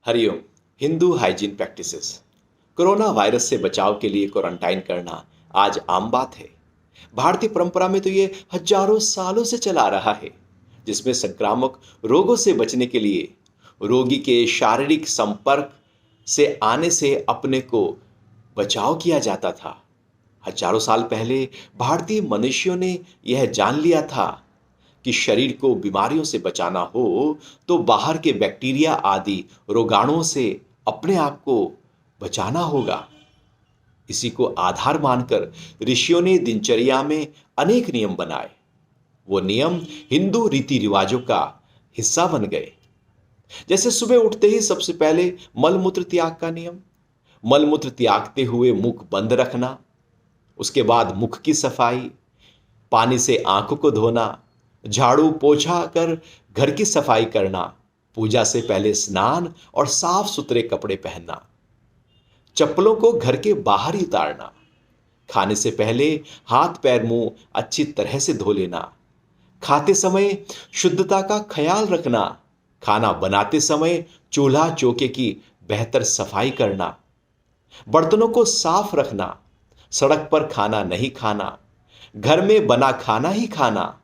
Hariom. Hindu hygiene practices. Corona virus से बचाव के लिए क्वारंटाइन करना आज आम बात है। भारतीय परंपरा में तो ये हजारों सालों से चला आ रहा है, जिसमें संक्रामक रोगों से बचने के लिए रोगी के शारीरिक संपर्क से आने से अपने को बचाव किया जाता था। हजारों साल पहले भारतीय मनुष्यों ने यह जान लिया था कि शरीर को बीमारियों से बचाना हो तो बाहर के बैक्टीरिया आदि रोगाणुओं से अपने आप को बचाना होगा। इसी को आधार मानकर ऋषियों ने दिनचर्या में अनेक नियम बनाए। वो नियम हिंदू रीति रिवाजों का हिस्सा बन गए। जैसे सुबह उठते ही सबसे पहले मलमूत्र त्याग का नियम। मलमूत्र त्यागते हुए मुख बंद रखना, उसके बाद मुख की सफाई, पानी से आंखों को धोना, झाड़ू पोछा कर घर की सफाई करना, पूजा से पहले स्नान और साफ सुथरे कपड़े पहनना, चप्पलों को घर के बाहर ही उतारना, खाने से पहले हाथ पैर मुंह अच्छी तरह से धो लेना, खाते समय शुद्धता का ख्याल रखना, खाना बनाते समय चूल्हा चौके की बेहतर सफाई करना, बर्तनों को साफ रखना, सड़क पर खाना नहीं खाना, घर में बना खाना ही खाना,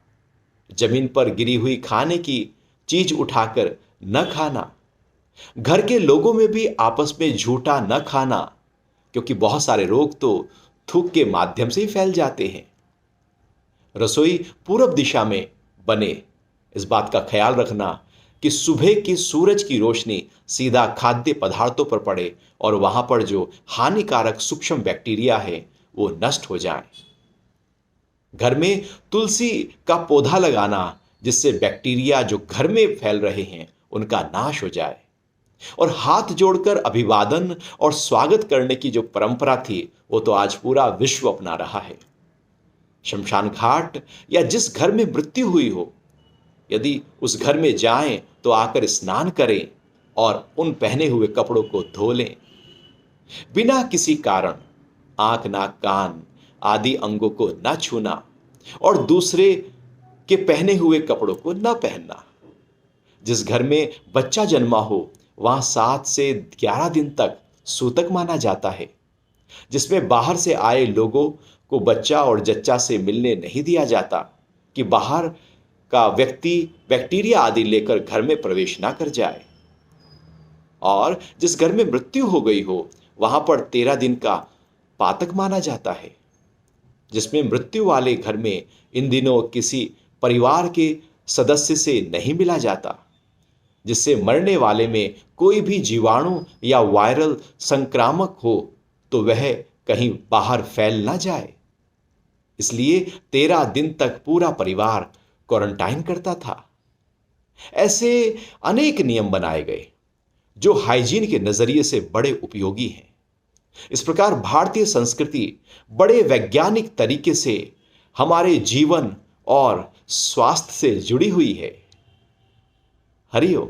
जमीन पर गिरी हुई खाने की चीज उठाकर न खाना, घर के लोगों में भी आपस में झूठा न खाना, क्योंकि बहुत सारे रोग तो थूक के माध्यम से ही फैल जाते हैं। रसोई पूरब दिशा में बने, इस बात का ख्याल रखना कि सुबह की सूरज की रोशनी सीधा खाद्य पदार्थों पर पड़े और वहां पर जो हानिकारक सूक्ष्म बैक्टीरिया है वो नष्ट हो जाए। घर में तुलसी का पौधा लगाना, जिससे बैक्टीरिया जो घर में फैल रहे हैं उनका नाश हो जाए। और हाथ जोड़कर अभिवादन और स्वागत करने की जो परंपरा थी वो तो आज पूरा विश्व अपना रहा है। शमशान घाट या जिस घर में मृत्यु हुई हो, यदि उस घर में जाएं तो आकर स्नान करें और उन पहने हुए कपड़ों को धो लें। बिना किसी कारण आंख नाक कान आदि अंगों को न छूना और दूसरे के पहने हुए कपड़ों को न पहनना। जिस घर में बच्चा जन्मा हो वहां 7 से 11 दिन तक सूतक माना जाता है, जिसमें बाहर से आए लोगों को बच्चा और जच्चा से मिलने नहीं दिया जाता कि बाहर का व्यक्ति बैक्टीरिया आदि लेकर घर में प्रवेश ना कर जाए। और जिस घर में मृत्यु हो गई हो वहां पर 13 दिन का पातक माना जाता है, जिसमें मृत्यु वाले घर में इन दिनों किसी परिवार के सदस्य से नहीं मिला जाता, जिससे मरने वाले में कोई भी जीवाणु या वायरल संक्रामक हो तो वह कहीं बाहर फैल ना जाए। इसलिए 13 दिन तक पूरा परिवार क्वारंटाइन करता था। ऐसे अनेक नियम बनाए गए जो हाइजीन के नजरिए से बड़े उपयोगी हैं। इस प्रकार भारतीय संस्कृति बड़े वैज्ञानिक तरीके से हमारे जीवन और स्वास्थ्य से जुड़ी हुई है। हरिओम।